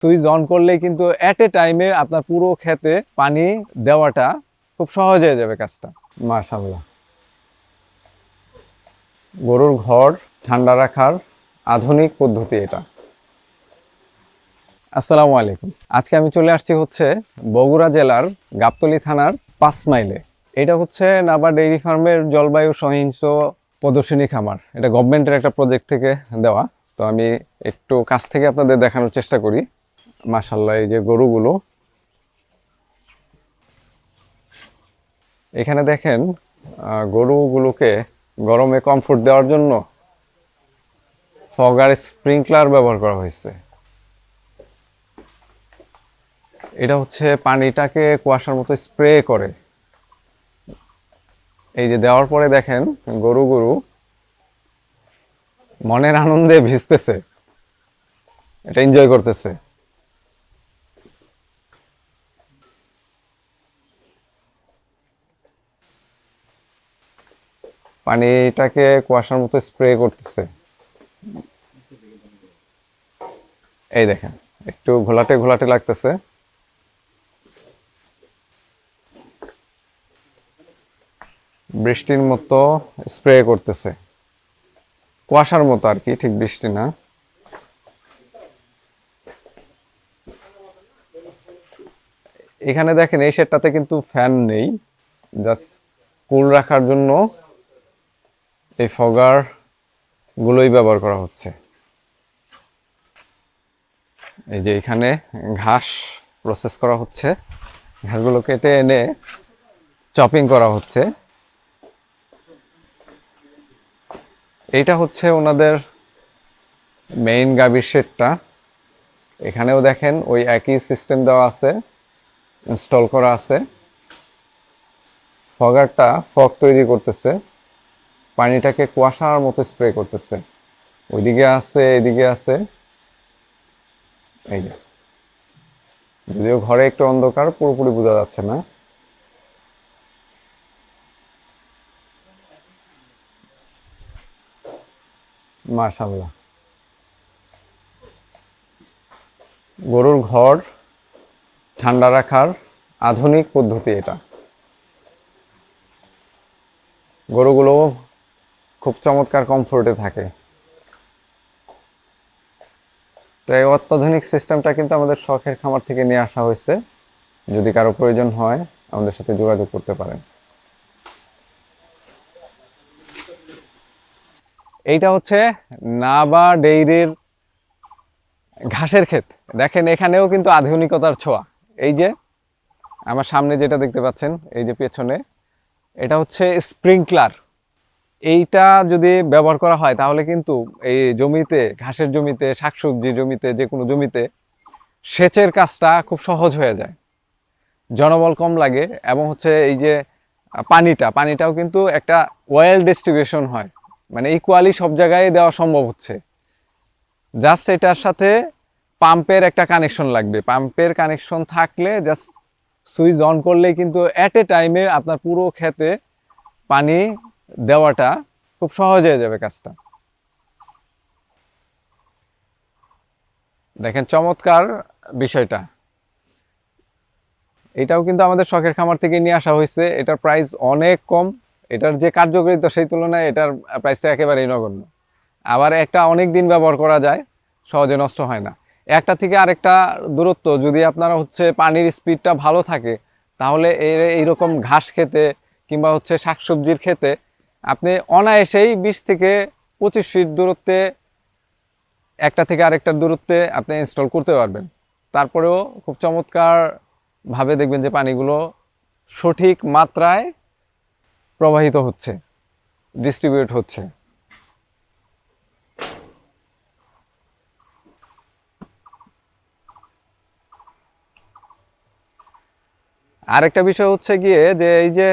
Switch on করলেই কিন্তু এট এ টাইমে আপনার পুরো ক্ষেতে পানি দেওয়াটা খুব সহজ হয়ে যাবে কাজটা। মাশাআল্লাহ, গরুর ঘর ঠান্ডা রাখার আধুনিক পদ্ধতি এটা। আসসালামু আলাইকুম। আজকে আমি চলে আসছি হচ্ছে বগুড়া জেলার গাবতলী থানার 5 মাইলে। এটা হচ্ছে নাবা ডেইরি ফার্মের জলবায়ু সহিংস প্রদর্শনী খামার। এটা গভর্নমেন্টের একটা প্রজেক্ট থেকে দেওয়া। তো আমি একটু কাছ থেকে আপনাদের দেখানোর চেষ্টা করি। মাশাআল্লাহ, এই যে গরুগুলো এখানে দেখেন, গরুগুলোকে গরমে কমফোর্ট দেওয়ার জন্য ফগার স্প্রিংকলার ব্যবহার করা হয়েছে। এটা হচ্ছে পানিটাকে কুয়াশার মতো স্প্রে করে। এই যে দেওয়ার পরে দেখেন গরু মনের আনন্দে ভিজতেছে, এটা এনজয় করতেছে। পানিটাকে কুয়াশার মতো স্প্রে করতেছে। এই দেখেন একটু ঘোলাটে ঘোলাটে লাগতেছে। বৃষ্টির মতো স্প্রে করতেছে, কুয়াশার মতো আর কি, ঠিক বৃষ্টি না। এখানে দেখেন এই শেডটাতে কিন্তু ফ্যান নেই, জাস্ট কুল রাখার জন্য এই ফগার গুলোই ব্যবহার করা হচ্ছে। এই যে এখানে ঘাস প্রসেস করা হচ্ছে, ঘাসগুলো কেটে এনে চপিং করা হচ্ছে। এইটা হচ্ছে ওনাদের মেইন গাভীর শেডটা। এখানেও দেখেন ওই একই সিস্টেম দেওয়া আছে, ইনস্টল করা আছে। ফগারটা ফগ তৈরি করতেছে, পানিটাকে কুয়াশার মতো স্প্রে করতেছে। ওইদিকে আছে, এদিকে আছে। এই যে, যদিও ঘরে একটু অন্ধকার, পুরোপুরি বোঝা যাচ্ছে না। মাশাআল্লাহ, গরুর ঘর ঠান্ডা রাখার আধুনিক পদ্ধতি এটা। গরুগুলো খুব চমৎকার কমফোর্টে থাকে। তো এই অত্যাধুনিক সিস্টেমটা কিন্তু আমাদের শখের খামার থেকে নিয়ে আসা হয়েছে। যদি কারো প্রয়োজন হয় আমাদের সাথে যোগাযোগ করতে পারেন। এইটা হচ্ছে নাবা ডেইরির ঘাসের ক্ষেত। দেখেন এখানেও কিন্তু আধুনিকতার ছোঁয়া। এই যে আমার সামনে যেটা দেখতে পাচ্ছেন, এই যে পেছনে, এটা হচ্ছে স্প্রিংকলার। এইটা যদি ব্যবহার করা হয় তাহলে কিন্তু এই জমিতে, ঘাসের জমিতে, শাকসবজি জমিতে, যে কোনো জমিতে সেচের কাজটা খুব সহজ হয়ে যায়, জনবল কম লাগে। এবং হচ্ছে এই যে পানিটাও কিন্তু একটা ওয়েল ডিস্ট্রিবিউশন হয়, মানে ইকুয়ালি সব জায়গায় দেওয়া সম্ভব হচ্ছে। জাস্ট এটার সাথে পাম্পের একটা কানেকশন লাগবে। পাম্পের কানেকশন থাকলে জাস্ট সুইচ অন করলেই কিন্তু এট এ টাইমে আপনার পুরো ক্ষেতে পানি দেওয়াটা খুব সহজ হয়ে যাবে কাজটা। দেখেন চমৎকার বিষয়টা। এটাও কিন্তু আমাদের শখের খামার থেকে নিয়ে আসা হয়েছে। এটার প্রাইস অনেক কম, এটার যে কার্যকারিতা সেই তুলনায় এটার প্রাইসটা একেবারেই নগণ্য। আবার একটা অনেক দিন ব্যবহার করা যায়, সহজে নষ্ট হয় না। একটা থেকে আরেকটা দূরত্ব যদি আপনারা হচ্ছে পানির স্পিডটা ভালো থাকে, তাহলে এইরকম ঘাস খেতে কিংবা হচ্ছে শাকসবজির খেতে আপনি অনায়াসেই 20 থেকে 25 ফিট দূরত্বে, একটা থেকে আরেকটার দূরত্বে আপনি ইনস্টল করতে পারবেন। তারপরেও খুব চমৎকার ভাবে দেখবেন যে পানিগুলো সঠিক মাত্রায় প্রবাহিত হচ্ছে, ডিস্ট্রিবিউট হচ্ছে। আরেকটা বিষয় হচ্ছে গিয়ে যে এই যে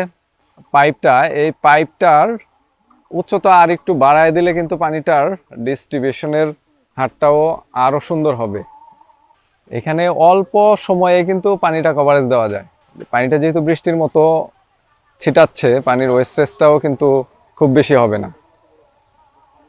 এই পাইপটার উচ্চতা আর একটু বাড়ায় দিলে কিন্তু পানিটার ডিস্ট্রিবিউশনের হারটাও আরো সুন্দর হবে। এখানে অল্প সময়ে কিন্তু পানিটা কভারেজ দেওয়া যায়। পানিটা যেহেতু বৃষ্টির মতো ছিটাচ্ছে, পানির ওয়েস্টেজটাও কিন্তু খুব বেশি হবে না।